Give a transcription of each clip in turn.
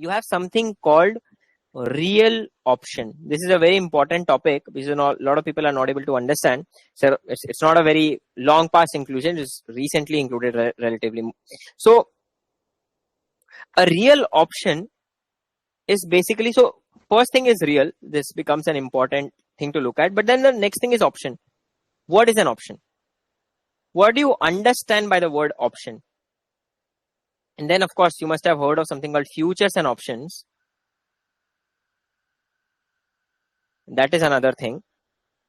you have something called real option. This is a very important topic because a lot of people are not able to understand. So it's not a very long past inclusion. It's recently included relatively. So a real option is basically, so first thing is real. This becomes an important thing to look at. But then the next thing is option. What is an option? What do you understand by the word option? And then, of course, you must have heard of something called futures and options. That is another thing.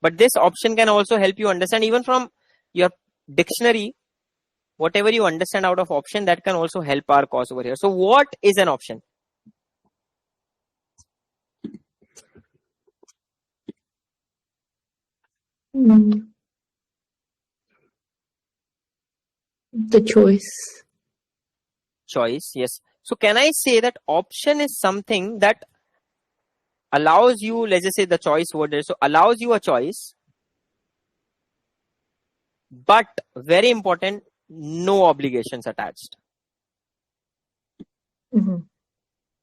But this option can also help you understand, even from your dictionary, whatever you understand out of option, that can also help our cause over here. So what is an option? The choice. Choice, yes. So can I say that option is something that allows you, let's just say the choice word is, so allows you a choice, but very important, no obligations attached.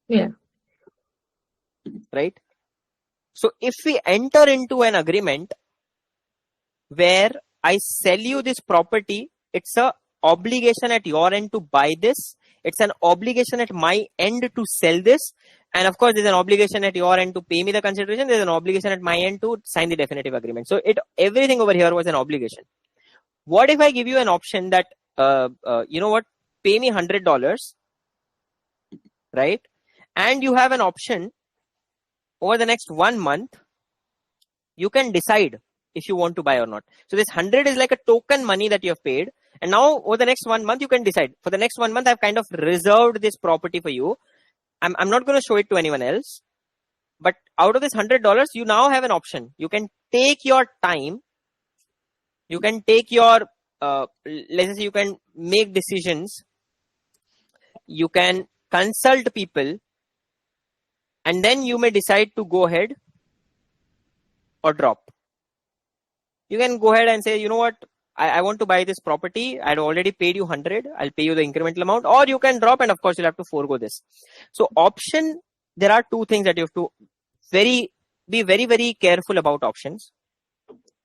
Yeah. Right? So if we enter into an agreement where I sell you this property, it's a obligation at your end to buy this. It's an obligation at my end to sell this. And of course, there's an obligation at your end to pay me the consideration. There's an obligation at my end to sign the definitive agreement. So everything over here was an obligation. What if I give you an option that, you know what, pay me $100, right? And you have an option over the next 1 month, you can decide if you want to buy or not. So this 100 is like a token money that you have paid. And now over the next 1 month, you can decide. For the next 1 month, I've kind of reserved this property for you. I'm not going to show it to anyone else. But out of this $100, you now have an option. You can take your time. You can take your, let's say you can make decisions. You can consult people. And then you may decide to go ahead or drop. You can go ahead and say, you know what, I want to buy this property. I'd already paid you 100. I'll pay you the incremental amount, or you can drop, and of course you'll have to forego this. So option, there are two things that you have to be very, very careful about options.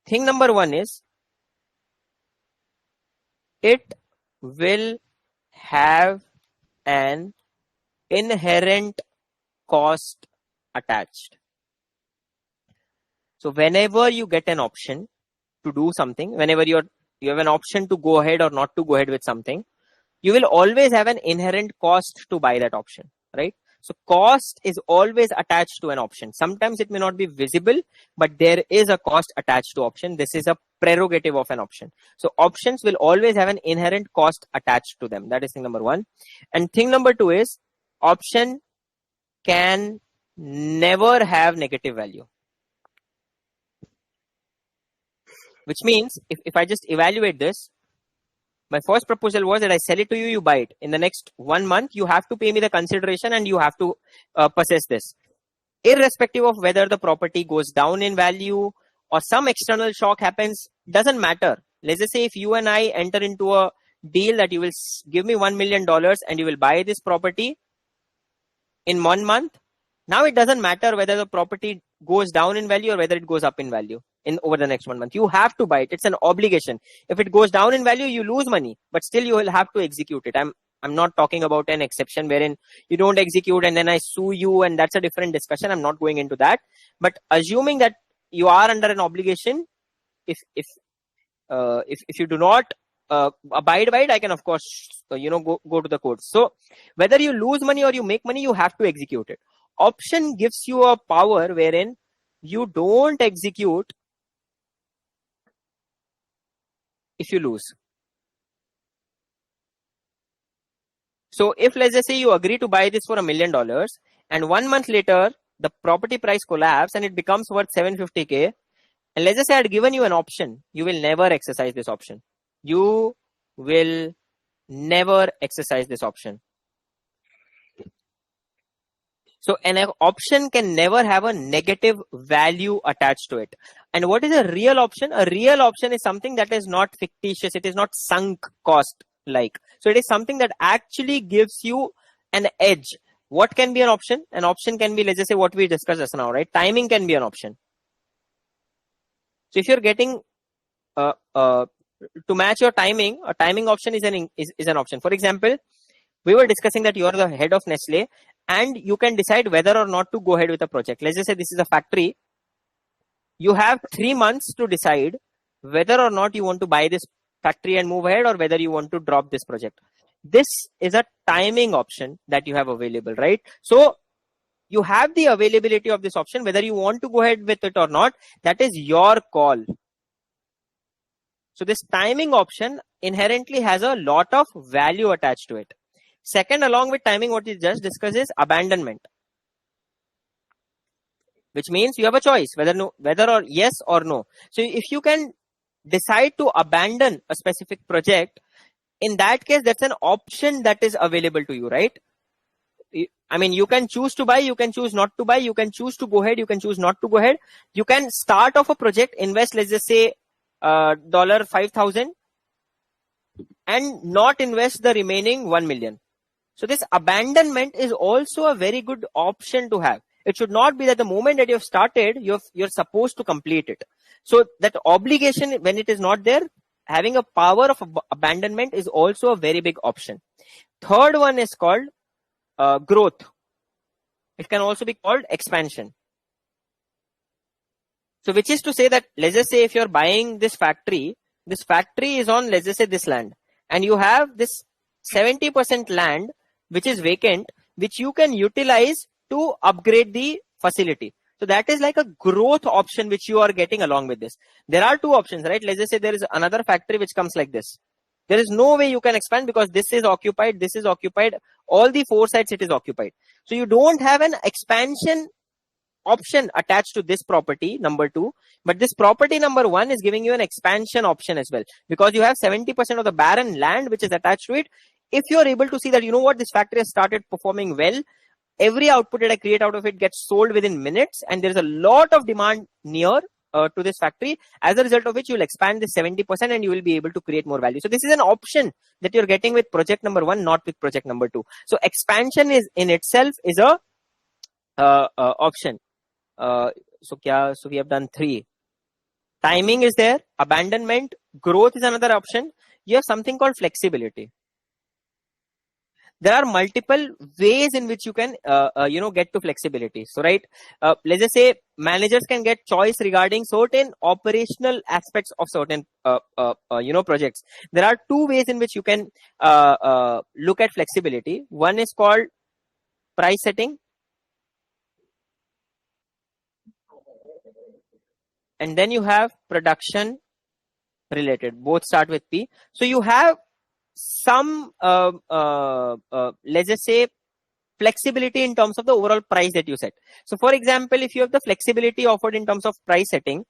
Thing number one is, it will have an inherent cost attached. So whenever you get an option to do something, whenever you have an option to go ahead or not to go ahead with something, you will always have an inherent cost to buy that option, right? So cost is always attached to an option. Sometimes it may not be visible, but there is a cost attached to option. This is a prerogative of an option. So options will always have an inherent cost attached to them. That is thing number one. And thing number two is, option can never have negative value. Which means, if I just evaluate this, my first proposal was that I sell it to you, you buy it. In the next 1 month, you have to pay me the consideration and you have to possess this. Irrespective of whether the property goes down in value or some external shock happens, doesn't matter. Let's just say if you and I enter into a deal that you will give me $1 million and you will buy this property in 1 month. Now it doesn't matter whether the property goes down in value or whether it goes up in value over the next 1 month. You have to buy it. It's an obligation. If it goes down in value, you lose money, but still you will have to execute it. I'm not talking about an exception wherein you don't execute and then I sue you, and that's a different discussion. I'm not going into that. But assuming that you are under an obligation, if you do not abide by it, I can of course go to the courts. So whether you lose money or you make money, you have to execute it. Option gives you a power wherein you don't execute if you lose. So if, let's just say, you agree to buy this for $1 million and 1 month later the property price collapses and it becomes worth $750K, and let's just say I had given you an option, you will never exercise this option. You will never exercise this option. So an option can never have a negative value attached to it. And what is a real option? A real option is something that is not fictitious. It is not sunk cost like. So it is something that actually gives you an edge. what can be an option? An option can be, let's just say what we discussed just now, right? Timing can be an option. So if you're getting to match your timing, a timing option is an option. For example, we were discussing that you are the head of Nestle and you can decide whether or not to go ahead with a project. Let's just say this is a factory. You have 3 months to decide whether or not you want to buy this factory and move ahead, or whether you want to drop this project. This is a timing option that you have available, right? So you have the availability of this option, whether you want to go ahead with it or not. That is your call. So this timing option inherently has a lot of value attached to it. Second, along with timing, what we just discussed is abandonment, which means you have a choice whether or yes or no. So if you can decide to abandon a specific project, in that case, that's an option that is available to you, right? I mean, you can choose to buy, you can choose not to buy, you can choose to go ahead, you can choose not to go ahead. You can start off a project, invest, let's just say $5,000 and not invest the remaining 1 million. So this abandonment is also a very good option to have. It should not be that the moment that you've started, you're supposed to complete it. So that obligation, when it is not there, having a power of abandonment is also a very big option. Third one is called growth. It can also be called expansion. So which is to say that, let's just say if you're buying this factory is on, let's just say, this land, and you have this 70% land which is vacant, which you can utilize to upgrade the facility. So that is like a growth option which you are getting along with this. There are two options, right? Let's just say there is another factory which comes like this. There is no way you can expand because this is occupied, this is occupied, all the 4 sides it is occupied. So you don't have an expansion option attached to this property number 2, but this property number 1 is giving you an expansion option as well, because you have 70% of the barren land which is attached to it. If you are able to see that, you know what, this factory has started performing well, every output that I create out of it gets sold within minutes, and there is a lot of demand near to this factory, as a result of which you will expand this 70% and you will be able to create more value. So this is an option that you're getting with project number 1, not with project number 2. So expansion is in itself is a option. So we have done 3. Timing is there, abandonment, growth is another option. You have something called flexibility. There are multiple ways in which you can get to flexibility. So right, let's just say managers can get choice regarding certain operational aspects of certain projects. There are 2 ways in which you can look at flexibility. One is called price setting, and then you have production related. Both start with P. So you have some let's just say flexibility in terms of the overall price that you set. So for example, if you have the flexibility offered in terms of price setting,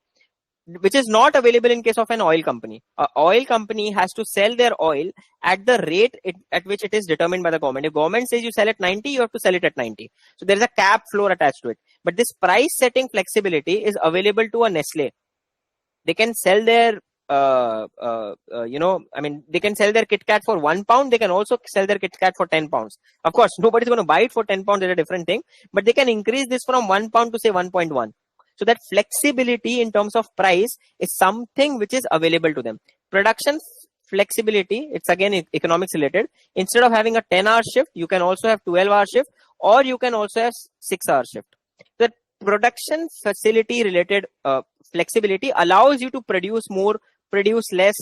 which is not available in case of an oil company. An oil company has to sell their oil at the rate at which it is determined by the government. If government says you sell at 90, you have to sell it at 90. So there is a cap floor attached to it. But this price setting flexibility is available to a Nestle. They can sell their they can sell their Kit Kat for £1. They can also sell their Kit Kat for £10. Of course, nobody's going to buy it for £10. It's a different thing, but they can increase this from £1 to say 1.1. So that flexibility in terms of price is something which is available to them. Production flexibility, it's again economics related. Instead of having a 10-hour shift, you can also have 12-hour shift, or you can also have 6-hour shift. The production facility related flexibility allows you to produce more, produce less,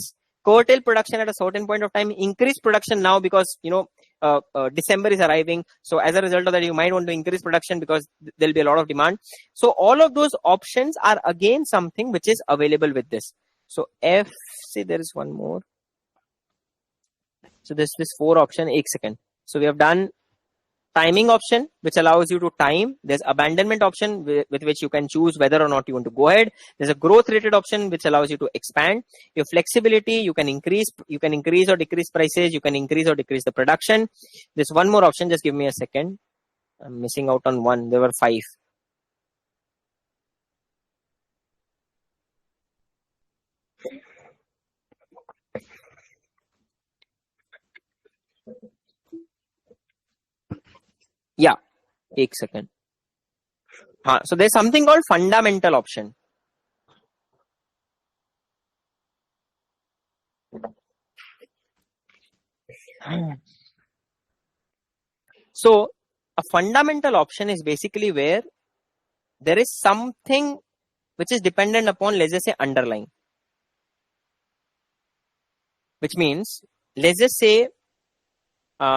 curtail production at a certain point of time, increase production now because December is arriving. So as a result of that, you might want to increase production because there'll be a lot of demand. So all of those options are again something which is available with this. So F, say there is one more. So this 4 option, 1 second. So we have done timing option, which allows you to time. There's abandonment option with which you can choose whether or not you want to go ahead. There's a growth rated option which allows you to expand. Your flexibility, you can increase or decrease prices. You can increase or decrease the production. There's one more option. Just give me a second. I'm missing out on one. There were 5. Yeah. एक second. So there's something called fundamental option. So a fundamental option is basically where there is something which is dependent upon, let's just say, underlying. Which means, let's just say there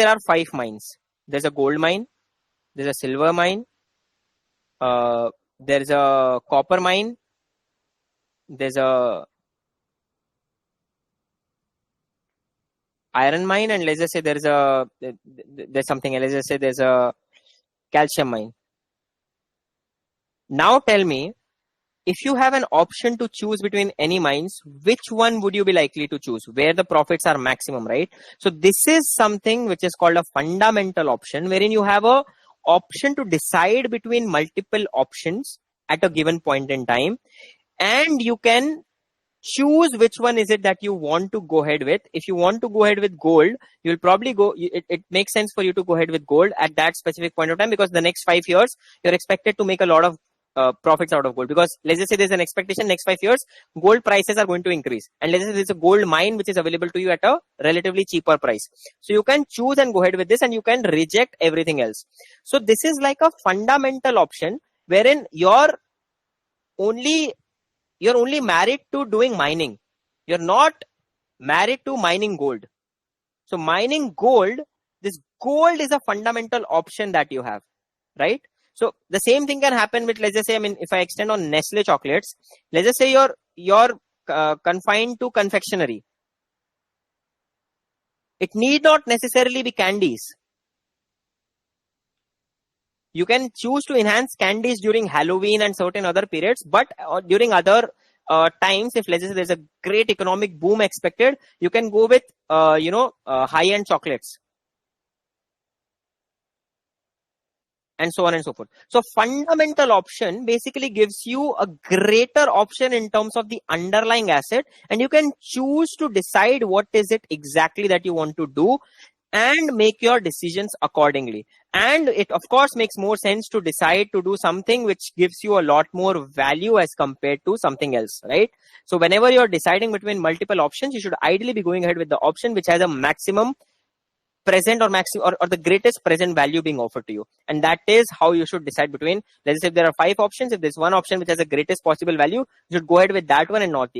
are 5 mines. There's a gold mine, there's a silver mine, there's a copper mine, there's a iron mine, and let's just say there's something, let's just say there's a calcium mine. Now tell me, if you have an option to choose between any mines, which one would you be likely to choose? Where the profits are maximum, right? So this is something which is called a fundamental option, wherein you have a option to decide between multiple options at a given point in time, and you can choose which one is it that you want to go ahead with. If you want to go ahead with gold, you'll probably it makes sense for you to go ahead with gold at that specific point of time, because the next 5 years you're expected to make a lot of profits out of gold. Because let's just say there's an expectation next 5 years gold prices are going to increase, and let's say there's a gold mine which is available to you at a relatively cheaper price, so you can choose and go ahead with this, and you can reject everything else. So this is like a fundamental option wherein you're only married to doing mining. You're not married to mining gold. So mining gold, this gold is a fundamental option that you have, right? So the same thing can happen with, let's just say, if I extend on Nestle chocolates, let's just say you're confined to confectionery. It need not necessarily be candies. You can choose to enhance candies during Halloween and certain other periods, but during other times, if let's say there's a great economic boom expected, you can go with high-end chocolates, and so on and so forth. So fundamental option basically gives you a greater option in terms of the underlying asset, and you can choose to decide what is it exactly that you want to do and make your decisions accordingly. And it of course makes more sense to decide to do something which gives you a lot more value as compared to something else, right? So whenever you're deciding between multiple options, you should ideally be going ahead with the option which has a maximum present or maximum or the greatest present value being offered to you. And that is how you should decide between, let's say if there are 5 options, if there's one option which has the greatest possible value, you should go ahead with that one and not the other.